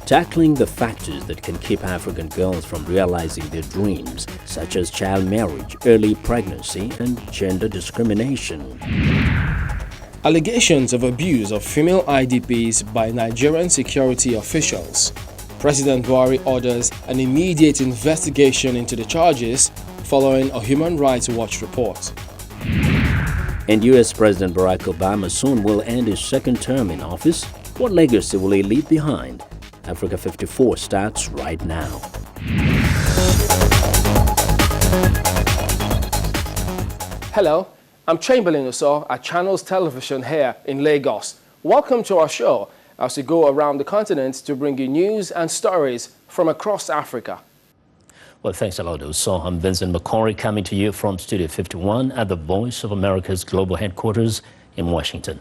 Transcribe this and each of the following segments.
tackling the factors that can keep African girls from realizing their dreams, such as child marriage, early pregnancy, and gender discrimination. Allegations of abuse of female IDPs by Nigerian security officials. President Buhari orders an immediate investigation into the charges following a Human Rights Watch report. And U.S. President Barack Obama soon will end his second term in office. What legacy will he leave behind? Africa 54 starts right now. Hello, I'm Chamberlain Uso at Channels Television here in Lagos. Welcome to our show as we go around the continent to bring you news and stories from across Africa. Well, thanks a lot, Uso. I'm Vincent Makori coming to you from Studio 51 at the Voice of America's global headquarters in Washington.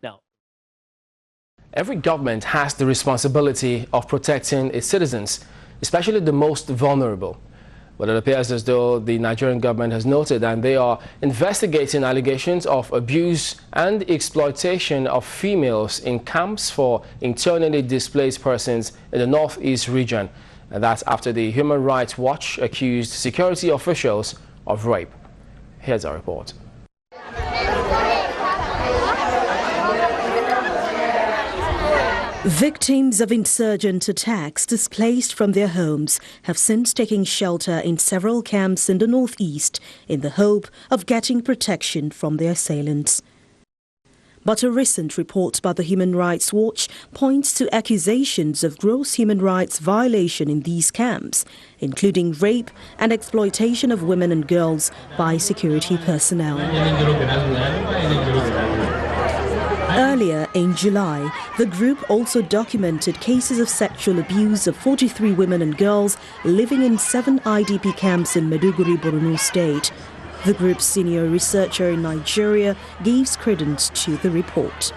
Now, every government has the responsibility of protecting its citizens, especially the most vulnerable. But it appears as though the Nigerian government has noted and they are investigating allegations of abuse and exploitation of females in camps for internally displaced persons in the Northeast region. And that's after the Human Rights Watch accused security officials of rape. Here's our report. Victims of insurgent attacks displaced from their homes have since taken shelter in several camps in the northeast in the hope of getting protection from their assailants. But a recent report by the Human Rights Watch points to accusations of gross human rights violation in these camps, including rape and exploitation of women and girls by security personnel. Earlier in July, the group also documented cases of sexual abuse of 43 women and girls living in 7 IDP camps in Maiduguri, Borno State. The group's senior researcher in Nigeria gives credence to the report.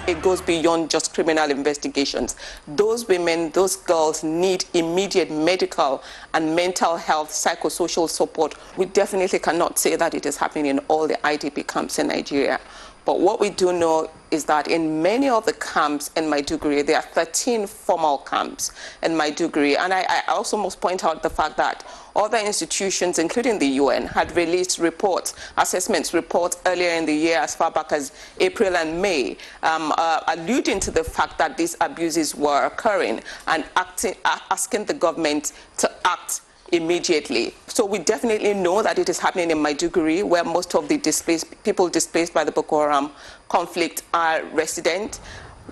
It goes beyond just criminal investigations. Those women, those girls need immediate medical and mental health, psychosocial support. We definitely cannot say that it is happening in all the IDP camps in Nigeria. But what we do know is that in many of the camps in Maiduguri, there are 13 formal camps in Maiduguri. And I also must point out the fact that other institutions, including the UN, had released reports, assessments reports earlier in the year as far back as April and May, alluding to the fact that these abuses were occurring and asking the government to act immediately. So we definitely know that it is happening in Maiduguri, where most of the people displaced by the Boko Haram conflict are resident.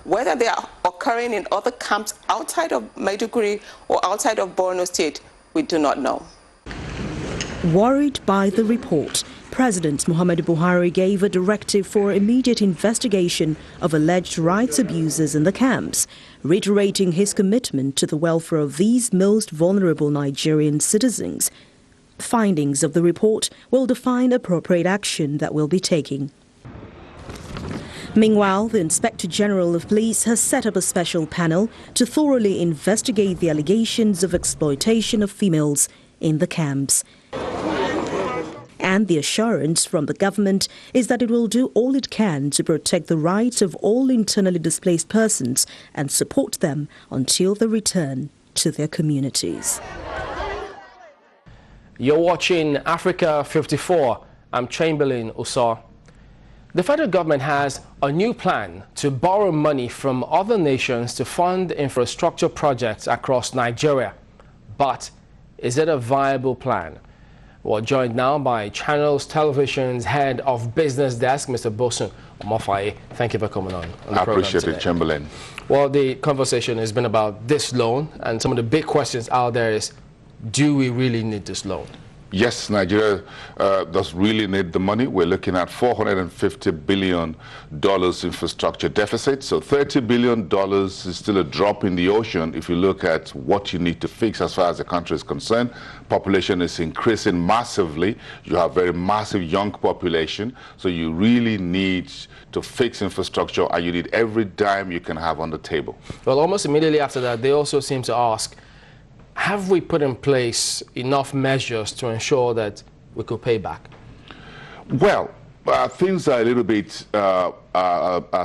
Whether they are occurring in other camps outside of Maiduguri or outside of Borno State, we do not know. Worried by the report, President Muhammadu Buhari gave a directive for immediate investigation of alleged rights abuses in the camps, reiterating his commitment to the welfare of these most vulnerable Nigerian citizens. Findings of the report will define appropriate action that will be taken. Meanwhile, the Inspector General of Police has set up a special panel to thoroughly investigate the allegations of exploitation of females in the camps. And the assurance from the government is that it will do all it can to protect the rights of all internally displaced persons and support them until they return to their communities. You're watching Africa 54. I'm Chamberlain Uso. The federal government has a new plan to borrow money from other nations to fund infrastructure projects across Nigeria. But is it a viable plan? We're joined now by Channels Television's head of business desk, Mr. Bosun Omofaye. Thank you for coming on the program appreciate today. it, Chamberlain. Well, the conversation has been about this loan, and some of the big questions out there is, do we really need this loan? Yes, Nigeria does really need the money. We're looking at $450 billion infrastructure deficit. So $30 billion is still a drop in the ocean if you look at what you need to fix as far as the country is concerned. Population is increasing massively. You have very massive young population. So you really need to fix infrastructure, and you need every dime you can have on the table. Well, almost immediately after that, they also seem to ask, have we put in place enough measures to ensure that we could pay back? Well, things are a little bit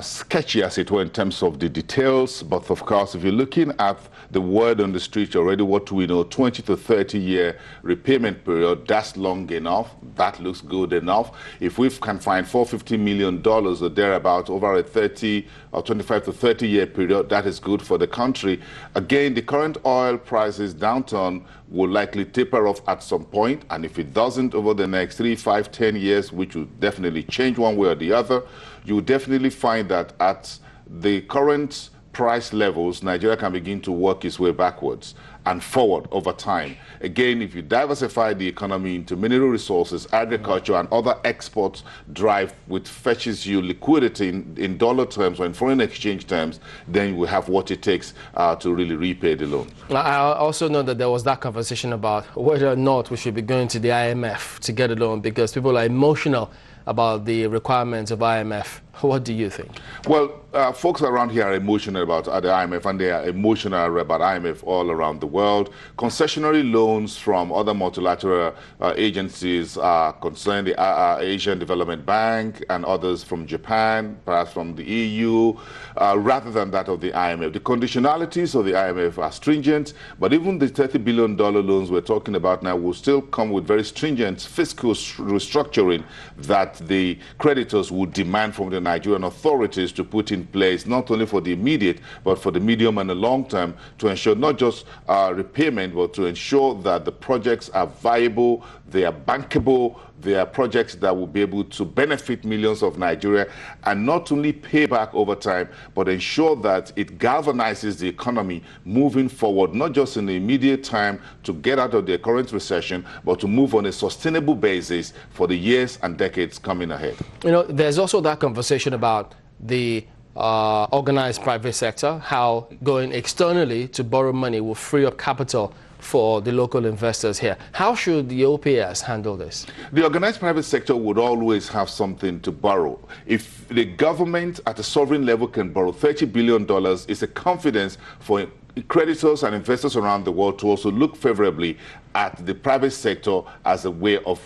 sketchy, as it were, in terms of the details. But of course, if you're looking at the word on the street already, what we know, 20 to 30 year repayment period, that's long enough. That looks good enough. If we can find $450 million or thereabout over a 30 or 25 to 30 year period, that is good for the country. Again, the current oil prices downturn will likely taper off at some point, and if it doesn't over the next 3, 5, 10 years, which will definitely change one way or the other, you will definitely find that at the current price levels, Nigeria can begin to work its way backwards and forward over time. Again, if you diversify the economy into mineral resources, agriculture, and other exports drive, which fetches you liquidity in dollar terms or in foreign exchange terms, then you will have what it takes to really repay the loan. I also know that there was that conversation about whether or not we should be going to the IMF to get a loan, because people are emotional about the requirements of IMF. What do you think? Well, folks around here are emotional about the IMF, and they are emotional about IMF all around the world. Concessionary loans from other multilateral agencies concerning the Asian Development Bank and others from Japan, perhaps from the EU, rather than that of the IMF. The conditionalities of the IMF are stringent, but even the $30 billion loans we're talking about now will still come with very stringent fiscal restructuring that the creditors would demand from the Nigerian authorities to put in place, not only for the immediate, but for the medium and the long term, to ensure not just repayment, but to ensure that the projects are viable, they are bankable, they are projects that will be able to benefit millions of Nigeria, and not only pay back over time, but ensure that it galvanizes the economy moving forward, not just in the immediate time to get out of the current recession, but to move on a sustainable basis for the years and decades coming ahead. You know, there's also that conversation about the organized private sector, how going externally to borrow money will free up capital for the local investors here. How should the OPS handle this? The organized private sector would always have something to borrow. If the government at a sovereign level can borrow $30 billion, it's a confidence for creditors and investors around the world to also look favorably at the private sector as a way of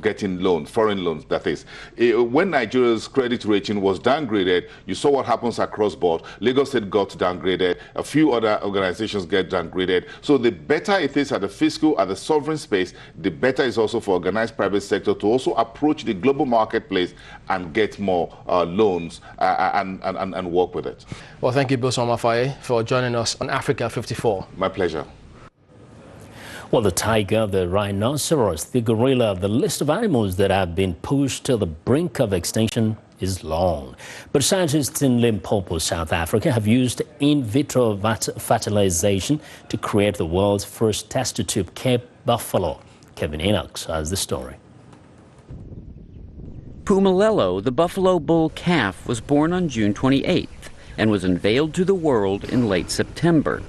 getting loans, foreign loans, that is. When Nigeria's credit rating was downgraded, you saw what happens across board. Lagos State got downgraded, a few other organizations get downgraded. So the better it is at the fiscal, at the sovereign space, the better it's also for organized private sector to also approach the global marketplace and get more loans and work with it. Well, thank you, Boson Mafaye, for joining us on Africa 54. My pleasure. Well, the tiger, the rhinoceros, the gorilla, the list of animals that have been pushed to the brink of extinction is long. But scientists in Limpopo, South Africa, have used in vitro fertilization to create the world's first test-tube Cape buffalo. Kevin Enoch has the story. Pumalelo, the buffalo bull calf, was born on June 28th and was unveiled to the world in late September.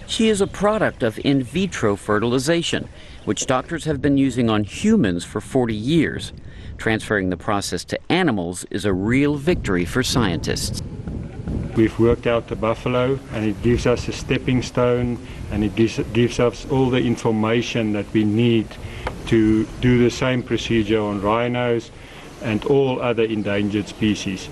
She is a product of in vitro fertilization, which doctors have been using on humans for 40 years. Transferring the process to animals is a real victory for scientists. We've worked out the buffalo, and it gives us a stepping stone, and it gives us all the information that we need to do the same procedure on rhinos and all other endangered species.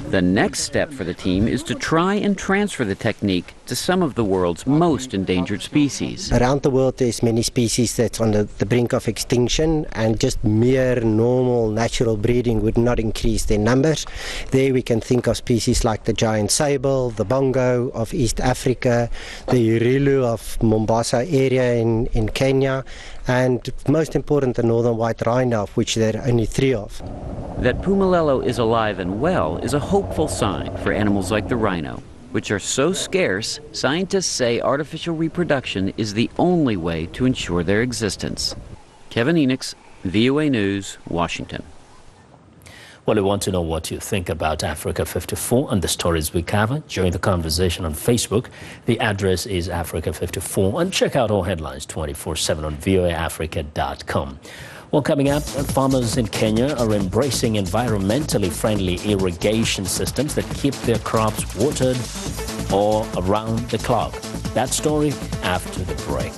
The next step for the team is to try and transfer the technique to some of the world's most endangered species. Around the world there's many species that's on the brink of extinction, and just mere normal natural breeding would not increase their numbers. There we can think of species like the giant sable, the bongo of East Africa, the urilu of Mombasa area in Kenya, and most important, the northern white rhino, of which there are only 3 of. That Pumalelo is alive and well is a hopeful sign for animals like the rhino, which are so scarce, scientists say artificial reproduction is the only way to ensure their existence. Kevin Enoch, VOA News, Washington. Well, we want to know what you think about Africa 54 and the stories we cover. Join the conversation on Facebook. The address is Africa 54, and check out all headlines 24/7 on voaafrica.com. Well, coming up, farmers in Kenya are embracing environmentally friendly irrigation systems that keep their crops watered all around the clock. That story after the break.